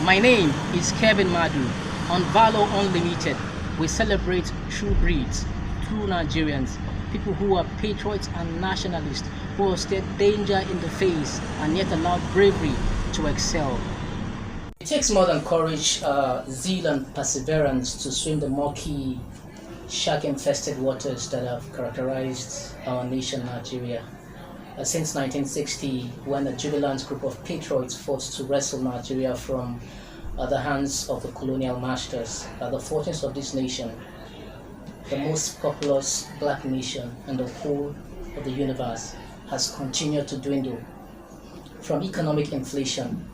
My name is Kevin Madu. On Valour Unlimited, we celebrate true breeds, true Nigerians, people who are patriots and nationalists, who have stared danger in the face and yet allowed bravery to excel. It takes more than courage, zeal, and perseverance to swim the murky, shark-infested waters that have characterized our nation, Nigeria. Since 1960, when a jubilant group of patriots fought to wrestle Nigeria from the hands of the colonial masters, the fortunes of this nation, the most populous black nation in the whole of the universe, has continued to dwindle. From economic inflation,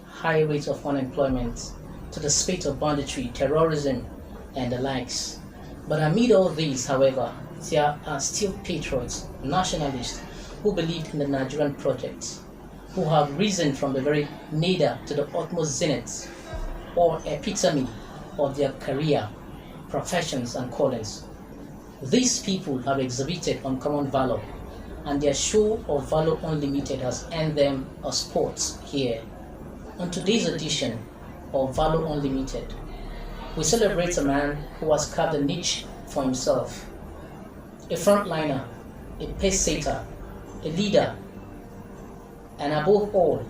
high rates of unemployment, to the spate of banditry, terrorism, and the likes. But amid all these, however, there are still patriots, nationalists, who believed in the Nigerian project, who have risen from the very nadir to the utmost zenith or epitome of their career, professions, and callings. These people have exhibited uncommon valor, and their show of Valour Unlimited has earned them a spot here. On today's edition of Valour Unlimited, we celebrate a man who has carved a niche for himself, a frontliner, a pace-setter, a leader, and above all,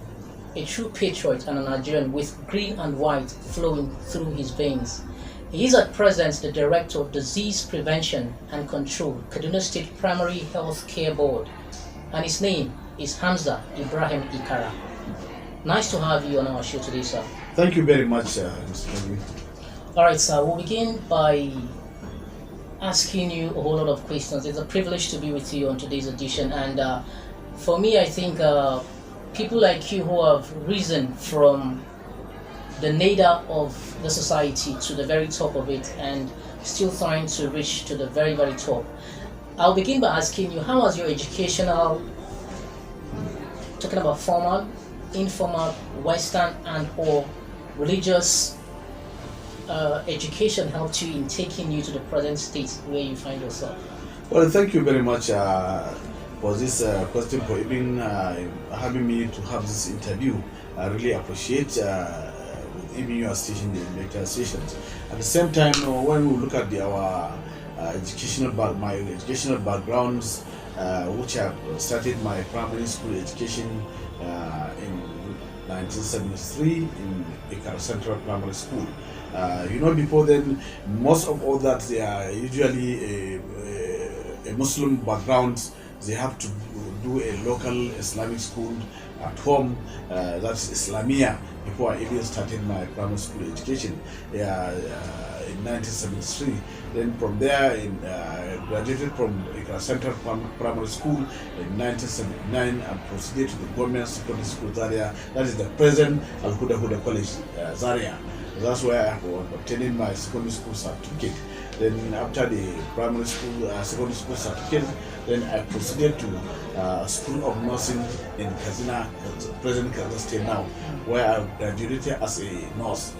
a true patriot and a Nigerian with green and white flowing through his veins. He is at present the Director of Disease Prevention and Control, Kaduna State Primary Health Care Board, and his name is Hamza Ibrahim Ikara. Nice to have you on our show today, sir. Thank you very much, Mr. Kevin. Alright, sir, we'll begin by asking you a whole lot of questions. It's a privilege to be with you on today's edition, and for me, I think people like you who have risen from the nadir of the society to the very top of it and still trying to reach to the very, very top. I'll begin by asking you, how has your educational, talking about formal, informal, Western, and or religious education helped you in taking you to the present state where you find yourself? Well, thank you very much for this question, for even having me to have this interview. I really appreciate even your station, the lecture sessions. At the same time, when we look at our my educational backgrounds, which I started my primary school education in 1973 in Ikara Central Primary School. Before then, most of all that they are usually a Muslim background. They have to do a local Islamic school at home, that's Islamia, before I even started my primary school education in 1973. Then from there, I graduated from Ikara Central Primary School in 1979 and proceeded to the government secondary school Zaria. That is the present Al Huda College, Zaria. That's where I was obtaining my secondary school certificate. Then after the primary school, secondary school certificate, then I proceeded to School of Nursing in Kaduna, present Kaduna State now, where I graduated as a nurse.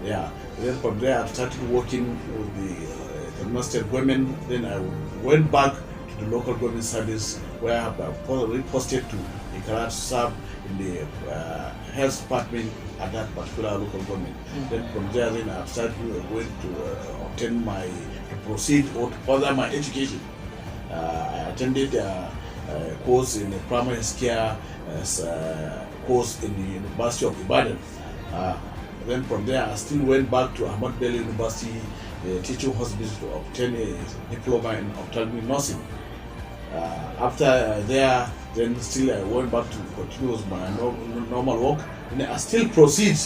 Yeah. Then from there I started working with the Kaduna State government. Then I went back to the local government service, where I have reposted to Ikara to serve in the health department at that particular local government. Then from there, then I started going to obtain to proceed or to further my education. I attended a course in the primary health care course in the University of Ibadan. Then from there, I still went back to Ahmad Bello University Teaching Hospital to obtain a diploma in ophthalmic nursing. After there, then still I went back to continue with my normal work. And I still proceed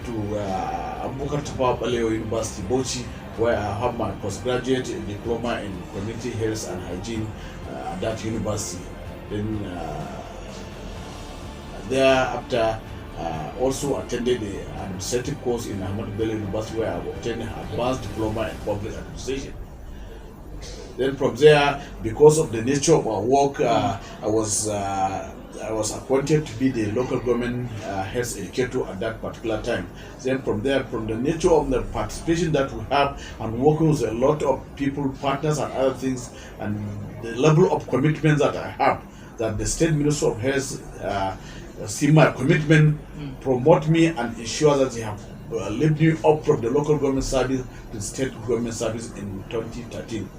to Abubakar Tafawa Balewa University, Bauchi, where I have my postgraduate diploma in community health and hygiene at that university. Then thereafter, also attended the administrative course in Ahmad Bello University, where I obtained an advanced diploma in public administration. Then from there, because of the nature of our work, I was appointed to be the local government health educator at that particular time. Then from there, from the nature of the participation that we have and working with a lot of people, partners and other things, and the level of commitment that I have, that the State Minister of Health see my commitment, promote me, and ensure that they have lifted me up from the local government service to the state government service in 2013,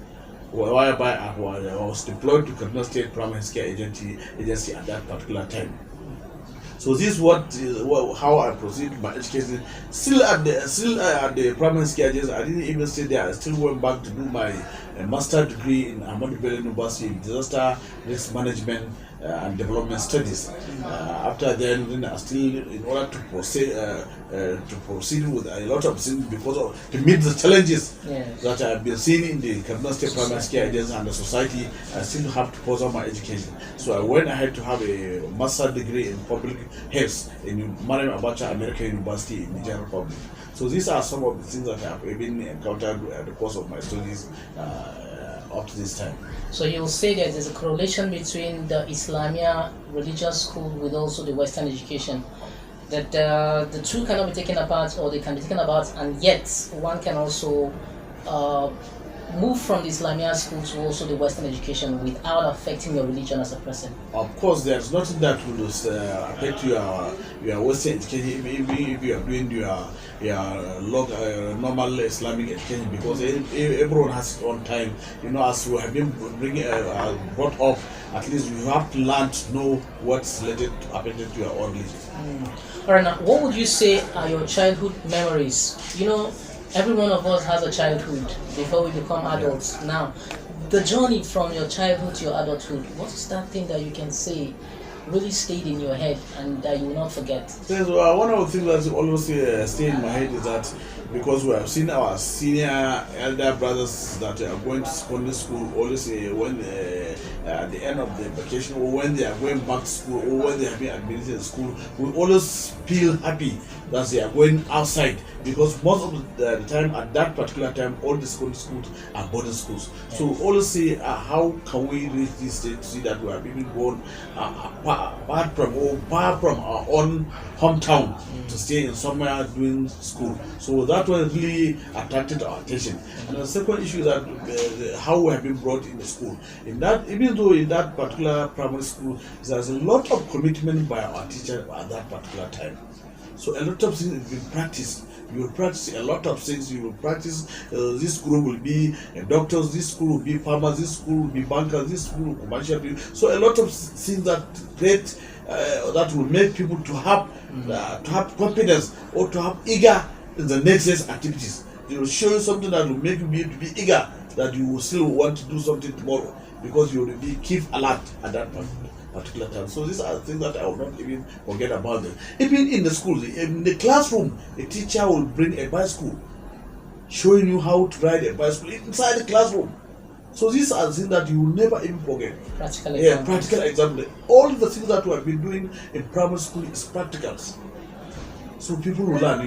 whereby I was deployed to Kaduna State Primary Healthcare Agency at that particular time. So this is how I proceed my education. Still at the primary school, I didn't even stay there. I still went back to do my master degree in Ahmadu Bello University in disaster risk management and development studies. After then I still, in order to proceed with a lot of things to meet the challenges that I have been seeing in the Kaduna State Primary Care Agency and the society, I still have to pursue my education. So I went ahead to have a master degree in public health in Mariam Abacha American University in the Niger Republic. So these are some of the things that I have been encountered at the course of my studies up to this time. So you'll say that there's a correlation between the Islamia religious school with also the Western education, that the two cannot be taken apart, or they can be taken apart, and yet one can also move from the Islamia school to also the Western education without affecting your religion as a person. Of course, there's nothing that will affect your Western education if you are doing your normal Islamic education, because everyone has his own time. As we have been brought up, at least you have to learn to know what's related to affected to your own religion. All right, now what would you say are your childhood memories? Every one of us has a childhood before we become adults. Now, the journey from your childhood to your adulthood, what is that thing that you can say really stayed in your head and that you will not forget? Yes, one of the things that always stay in my head is that because we have seen our senior elder brothers that are going to secondary school always when at the end of the vacation, or when they are going back to school, or when they have been admitted to school, we always feel happy that they are going outside, because most of the time at that particular time all the secondary schools are boarding schools. Yes. So we always say how can we reach this stage to see that we have been born apart from our own hometown to stay in somewhere doing school. So that was really attracted our attention. And the second issue is that how we have been brought in the school. Even though in that particular primary school there's a lot of commitment by our teacher at that particular time. So a lot of things have been practiced. You will practice a lot of things. You will practice. This school will be doctors. This school will be farmers. This school will be bankers. This school will be commercial people. So a lot of things that create that will make people to have confidence or to have eager in the next day's activities. They will show you something that will make you be eager, that you will still want to do something tomorrow, because you will keep alert at that particular time. So these are the things that I will not even forget about them. Even in the school, in the classroom, a teacher will bring a bicycle, showing you how to ride a bicycle inside the classroom. So these are the things that you will never even forget. Practical example. All the things that we have been doing in primary school is practicals. So people will learn.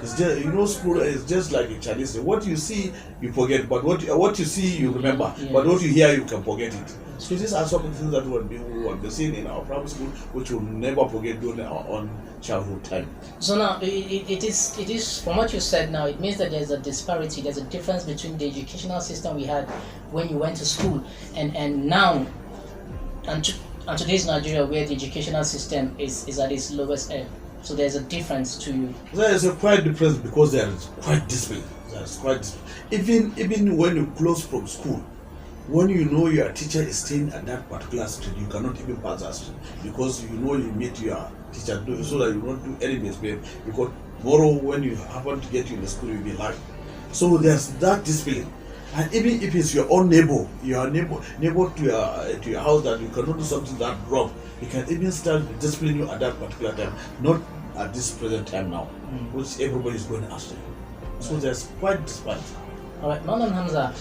It's just, school is just like a Chinese. What you see, you forget, but what you see, you remember. Yes. But what you hear, you can forget it. So these are some of the things that we have been seeing in our primary school, which we'll never forget during our own childhood time. So now, it is from what you said now, it means that there's a disparity, there's a difference between the educational system we had when you went to school and now, and today's Nigeria, where the educational system is at its lowest ebb. So there's a difference to you. There is a quite difference, because there is quite discipline. Even when you close from school, when you know your teacher is staying at that particular street, you cannot even pass that street, because you meet your teacher, so that you don't do any mistake, because tomorrow when you happen to get you in the school, you'll be live. So there's that discipline. And even if it's your own neighbor to your house, that you cannot do something that wrong, you can even start disciplining you at that particular time, not at this present time now, which everybody is going after. So there's quite disparity. All right, Malam Hamza,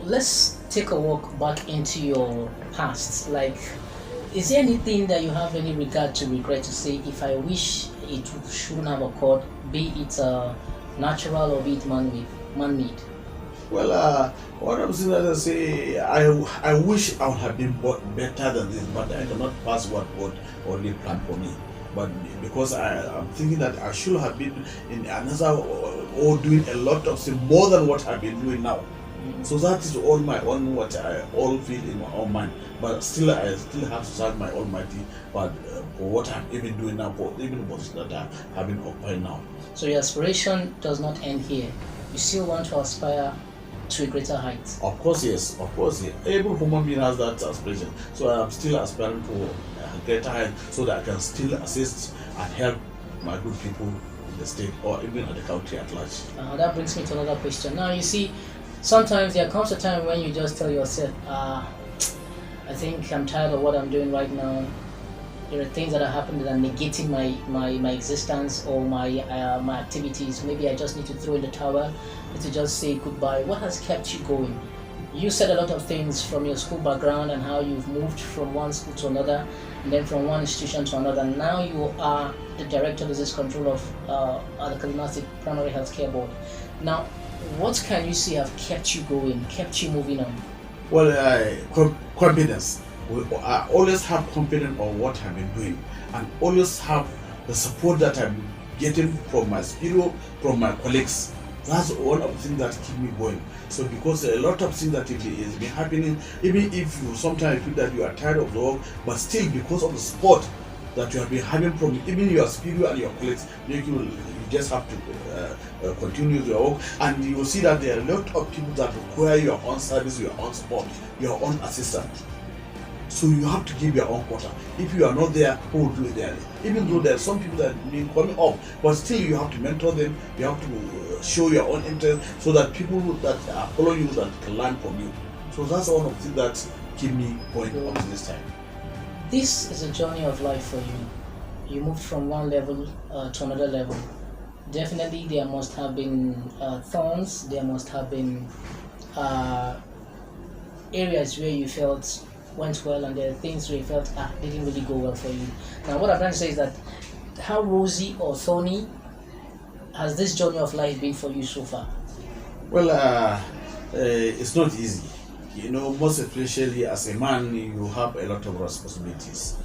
let's take a walk back into your past. Like, is there anything that you have any regret to say, if I wish it shouldn't have occurred, be it natural or be it man-made? Well, what I'm saying, as I say, I wish I would have been better than this, but I cannot pass what God already planned for me. But because I'm thinking that I should have been in another or doing a lot of things more than what I've been doing now. So that is all my own what I all feel in my own mind. But still, I still have to thank my Almighty for what I'm even doing now, for even the position that I have been occupying now. So your aspiration does not end here. You still want to aspire to a greater height. Of course, yes. Of course, yes. Every human being has that aspiration. So I am still aspiring for a greater height, so that I can still assist and help my good people in the state or even at the country at large. That brings me to another question. Now, you see, sometimes there comes a time when you just tell yourself, I think I'm tired of what I'm doing right now. There are things that are happening that are negating my existence or my activities. Maybe I just need to throw in the towel, need to just say goodbye. What has kept you going? You said a lot of things from your school background and how you've moved from one school to another, and then from one institution to another. Now you are the Director of Disease Control of the Kaduna State Primary Healthcare Board. Now, what can you say have kept you going, kept you moving on? Well, confidence. I always have confidence on what I've been doing, and always have the support that I'm getting from my superior, from my colleagues. That's one of the things that keep me going. So because a lot of things that is been happening, even if you sometimes feel that you are tired of the work, but still because of the support that you have been having from even your superior and your colleagues, you just have to continue your work, and you will see that there are a lot of people that require your own service, your own support, your own assistance. So you have to give your own quota. If you are not there, who will do it there? Even though there are some people that have been coming up, but still you have to mentor them, you have to show your own interest so that people that are following you that can learn from you. So that's one of the things that keep me going up to this time. This is a journey of life for you. You moved from one level to another level. Definitely there must have been thorns, there must have been areas where you felt went well, and there are things where you felt didn't really go well for you. Now what I'm trying to say is that how rosy or thorny has this journey of life been for you so far? Well, it's not easy. You know, most especially as a man, you have a lot of responsibilities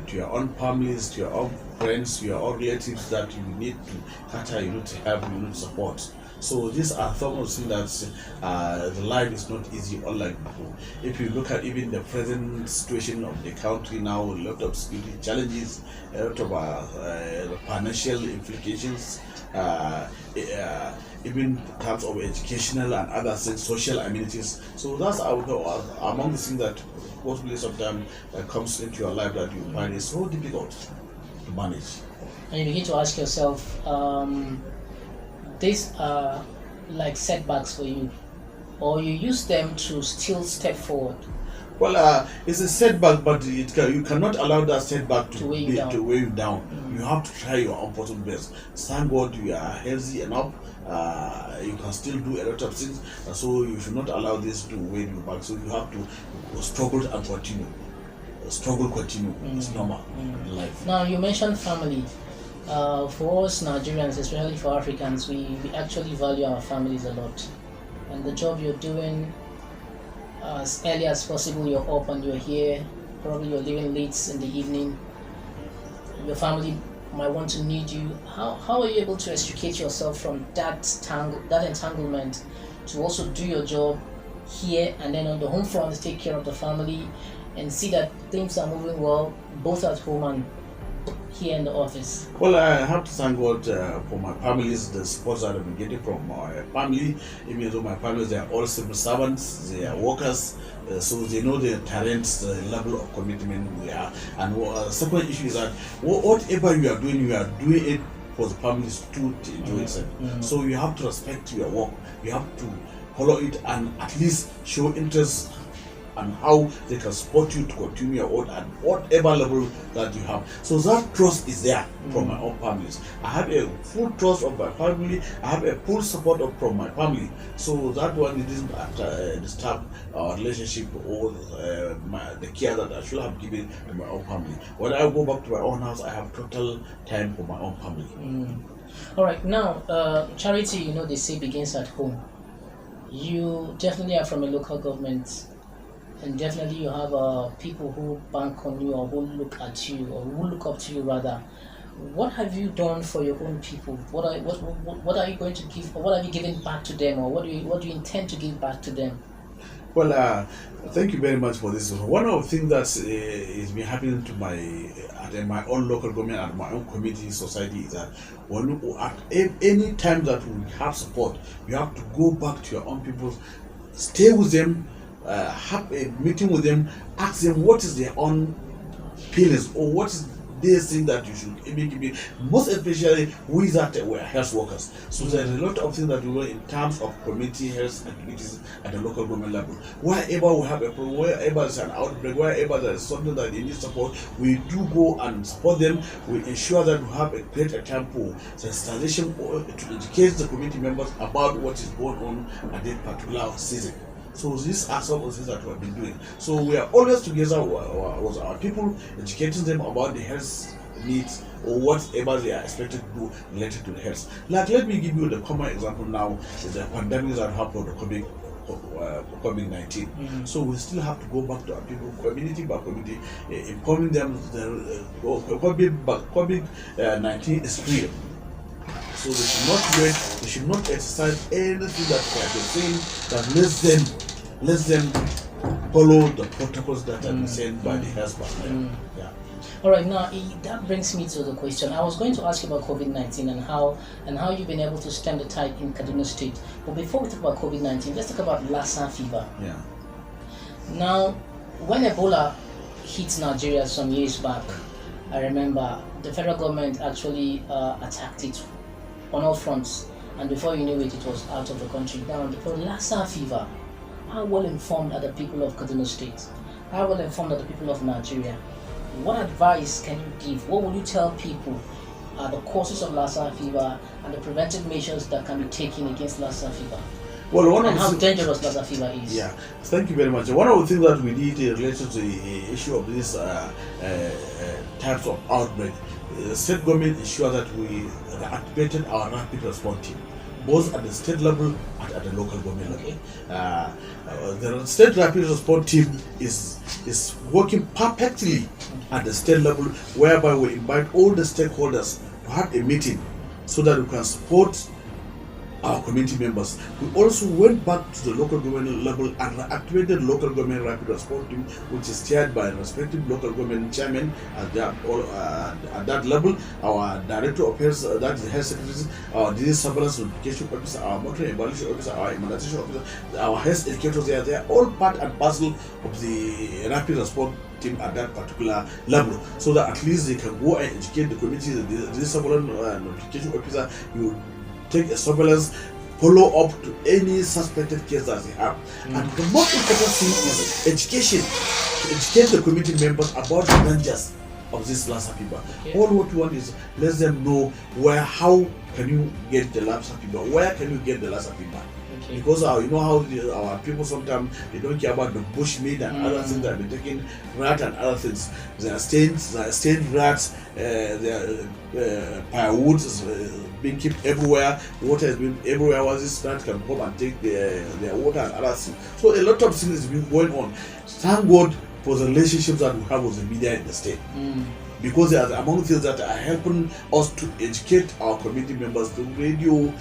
to your own families, to your own friends, to your own relatives that you need to cater, you need to help, you need to support. So these are some of the things that the life is not easy unlike before. If you look at even the present situation of the country now, a lot of security challenges, a lot of financial implications, even in terms of educational and other things, social amenities. So that's among the things that possibly sometimes comes into your life that you find is so difficult to manage. And you begin to ask yourself, these are like setbacks for you, or you use them to still step forward? Well, it's a setback, but you cannot allow that setback to weigh you down. Mm-hmm. You have to try your own possible best. Thank God you are healthy enough. You can still do a lot of things, so you should not allow this to weigh you back. So you have to struggle and continue. Continue. It's normal in life. Now you mentioned family. For us Nigerians, especially for Africans, we actually value our families a lot. And the job you're doing, as early as possible, you're up and you're here. Probably you're leaving late in the evening. Your family might want to need you. How are you able to extricate yourself from that entanglement to also do your job here, and then on the home front take care of the family and see that things are moving well both at home and here in the office? Well, I have to thank God for my families, the support that I've been getting from my family. Even though my families, they are all civil servants, they are workers, so they know the talent, the level of commitment we are. And the second issue is that whatever you are doing it for the families to enjoy it. So you have to respect your work, you have to follow it and at least show interest and how they can support you to continue your own at whatever level that you have. So that trust is there from my own families. I have a full trust of my family. I have a full support from my family. So that one, it doesn't disturb our relationship or the care that I should have given to my own family. When I go back to my own house, I have total time for my own family. All right, now charity, they say begins at home. You definitely are from a local government. And definitely you have people who bank on you, or who look at you, or who look up to you rather. What have you done for your own people? What are you going to give, or what are you giving back to them, or what do you intend to give back to them? Well, thank you very much for this. One of the things that is been happening to my own local government and my own community society is that at any time that we have support, you have to go back to your own people, stay with them, have a meeting with them, ask them what is their own feelings or what is this thing that you should be, most especially we that were health workers. So there's a lot of things that we do in terms of community health activities at the local government level. Wherever we have a problem, wherever there's an outbreak, wherever there's something that they need support, we do go and support them. We ensure that we have a great tempo sensitization to educate the community members about what is going on at that particular season. So these are some of the things that we have been doing. So we are always together with our people, educating them about the health needs or whatever they are expected to do related to the health. Like, let me give you the common example now, is the pandemic that happened, the COVID-19. So we still have to go back to our people, community by community, informing them the COVID-19 is real. So they should not wait, they should not exercise anything that they have been saying, that let them follow the protocols that have been sent by the health personnel. Yeah. All right, now that brings me to the question. I was going to ask you about COVID-19 and how you've been able to stem the tide in Kaduna State. But before we talk about COVID-19, let's talk about Lassa fever. Yeah. Now, when Ebola hit Nigeria some years back, I remember the federal government actually attacked it on all fronts, and before you knew it, it was out of the country. Now, for Lassa fever, how well informed are the people of Kaduna State? How well informed are the people of Nigeria? What advice can you give? What would you tell people are the causes of Lassa fever and the preventive measures that can be taken against Lassa fever? Well, and how dangerous Lassa fever is. Yeah, thank you very much. One of the things that we did related to the issue of these types of outbreak, the state government ensured that we activated our rapid response team, both at the state level and at the local government level. The state rapid response team is working perfectly at the state level, whereby we invite all the stakeholders to have a meeting so that we can support our community members. We also went back to the local government level and activated local government rapid response team, which is chaired by respective local government chairman at that level. Our director of health, that is health secretary, our disease surveillance notification officer, our monitoring evaluation officer, our immunization officer, our health educators, they are all part and parcel of the rapid response team at that particular level, so that at least they can go and educate the community. The disease surveillance notification officer, you take a surveillance, follow up to any suspected case that they have. And the most important thing is education, to educate the community members about the dangers of this Lassa fever. All what we want is let them know how can you get the Lassa fever, where can you get the Lassa fever. Because you know how our people sometimes they don't care about the bush meat and other things that they're taking, rat and other things. They are stained rats, firewood is being kept everywhere, water has been everywhere. Once this rat can come and take their water and other things. So a lot of things has been going on. Thank God for the relationships that we have with the media in the state. Because they are among things that are helping us to educate our community members through radio,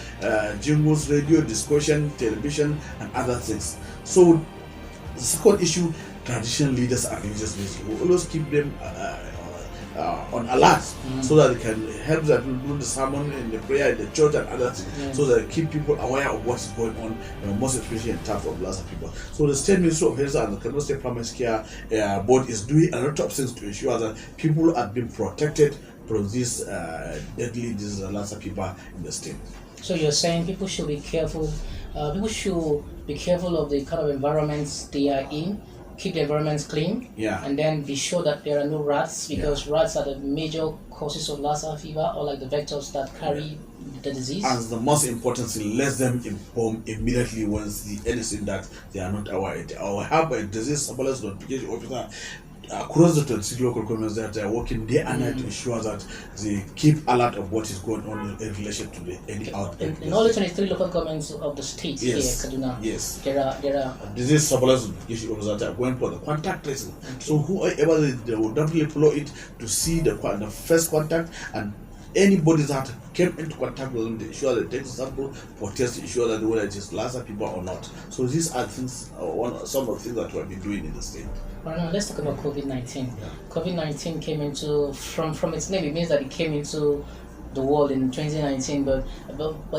jingles, radio discussion, television, and other things. So the second issue, traditional leaders and religious leaders, we always keep them on alert, so that they can help them do the sermon and the prayer in the church and other things, so that keep people aware of what is going on, most especially in terms of Lassa fever. So the State Ministry of Health and the Kaduna State Primary Care Board is doing a lot of things to ensure that people are being protected from this deadly disease, Lassa fever, in the state. So you're saying people should be careful. People should be careful of the kind of environments they are in. Keep the environments clean, and then be sure that there are no rats, because rats are the major causes of Lassa fever, or like the vectors that carry the disease. And the most important thing, let them inform immediately once anything that they are not aware. Or have a disease surveillance notification officer across the 26 local governments that are working day and night to ensure that they keep alert of what is going on in relation to any outbreak. In all the 23 local governments of the state here, Kaduna, there are disease surveillance issues that are going for the contact tracing. So whoever they will definitely follow it to see the first contact, and anybody that came into contact with them, they ensure they take the sample for test to ensure that whether it is Lassa people or not. So these are things, some of the things that we have been doing in the state. Right, now let's talk about COVID-19. COVID-19 came into, from its name, it means that it came into the world in 2019, but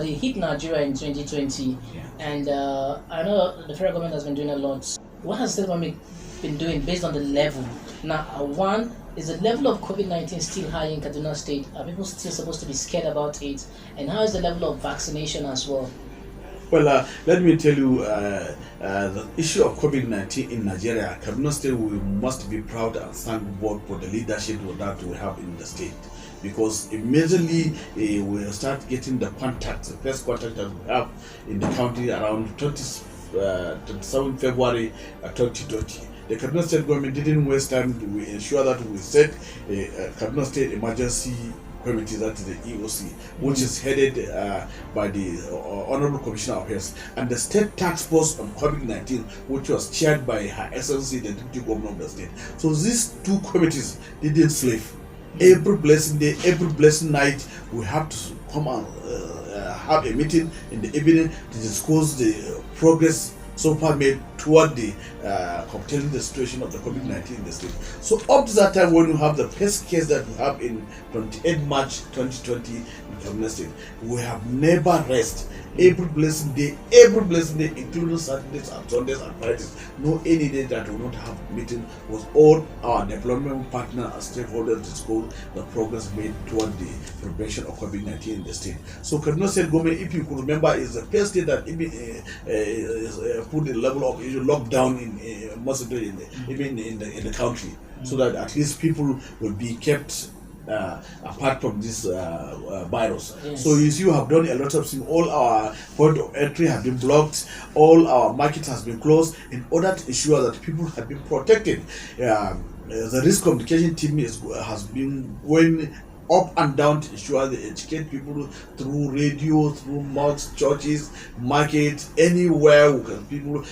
it hit Nigeria in 2020. And I know the federal government has been doing a lot. What has the government been doing based on the level? Now, one, is the level of COVID-19 still high in Kaduna State? Are people still supposed to be scared about it? And how is the level of vaccination as well? Well, let me tell you, the issue of COVID-19 in Nigeria, Kaduna State, we must be proud and thank God for the leadership that we have in the state. Because immediately we start getting the contacts, the first contact that we have in the county around 27 February 2020. The Kaduna State government didn't waste time to ensure that we set a Kaduna State Emergency Committee, that is the EOC, which is headed by the Honorable Commissioner of Health, and the State Task Force on COVID-19, which was chaired by Her Excellency, the Deputy Governor of the state. So these two committees didn't sleep. Every blessing day, every blessing night, we have to come and have a meeting in the evening to discuss the progress so far made toward the containing the situation of the COVID-19 in the state. So up to that time, when you have the first case that we have in 28 March 2020 in Kaduna State, we have never rest. Every blessing day, including Saturdays and Sundays and Fridays, no any day that we will not have meeting with all our deployment partners and stakeholders to discuss the progress made toward the prevention of COVID-19 in the state. So Kaduna State government, if you could remember, is the first state that even put the level of lockdown in most of the even in the country, so that at least people will be kept apart from this virus. So you see, you have done a lot of things. All our point of entry have been blocked, all our market has been closed in order to ensure that people have been protected. The risk communication team has been going up and down to ensure they educate people through radio, through mosques, churches, markets, anywhere people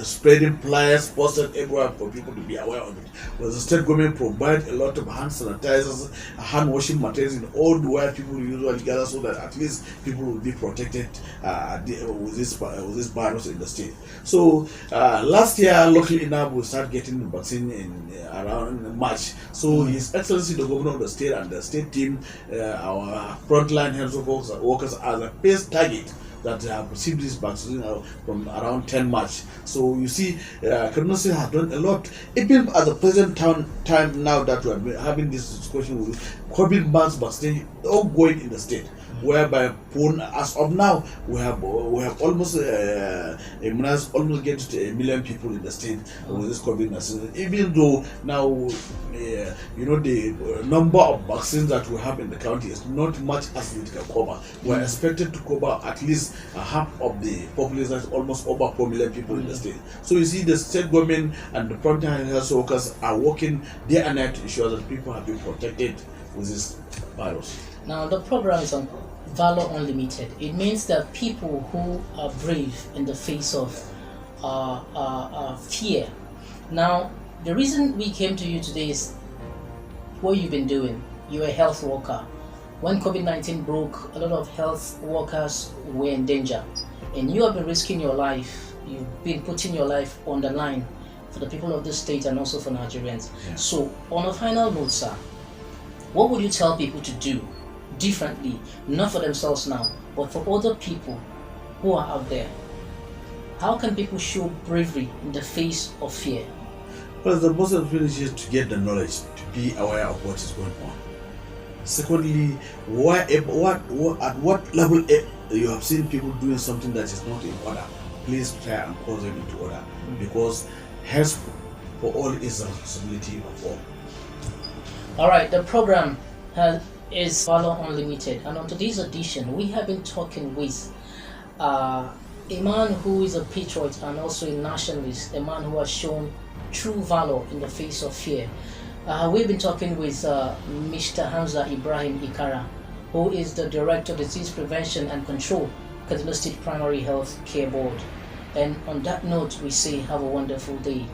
spreading flyers posted everywhere for people to be aware of it. But the state government provide a lot of hand sanitizers, hand washing materials in all the where people usually gather, so that at least people will be protected with this virus in the state. So last year, luckily enough, we started getting the vaccine in around March. So His Excellency the Governor of the state and the state team, our frontline health workers are the first target that have received this vaccine from around 10 March. So you see, Kaduna State has done a lot. Even at the present time now that we are having this discussion with COVID mass vaccination ongoing in the state, whereby as of now we have almost immunized almost get to 1 million people in the state with this COVID-19. Even though now the number of vaccines that we have in the county is not much as it can cover. We are expected to cover at least half of the population, that's almost over 4 million people in the state. So you see, the state government and the frontline health workers are working day and night to ensure that people have been protected with this virus. Now the program is on Valour Unlimited. It means that people who are brave in the face of fear. Now, the reason we came to you today is what you've been doing. You're a health worker. When COVID-19 broke, a lot of health workers were in danger, and you have been risking your life. You've been putting your life on the line for the people of this state and also for Nigerians. So, on a final note, sir, what would you tell people to do differently, not for themselves now, but for other people who are out there? How can people show bravery in the face of fear? Well, the most important thing is to get the knowledge, to be aware of what is going on. Secondly, at what level you have seen people doing something that is not in order, please try and call them into order, because health for all is the responsibility of all. All right, the program is Valour Unlimited, and on today's edition, we have been talking with a man who is a patriot and also a nationalist, a man who has shown true valor in the face of fear. We've been talking with Mr. Hamza Ibrahim Ikara, who is the Director of Disease Prevention and Control, Kaduna State Primary Health Care Board. And on that note, we say have a wonderful day.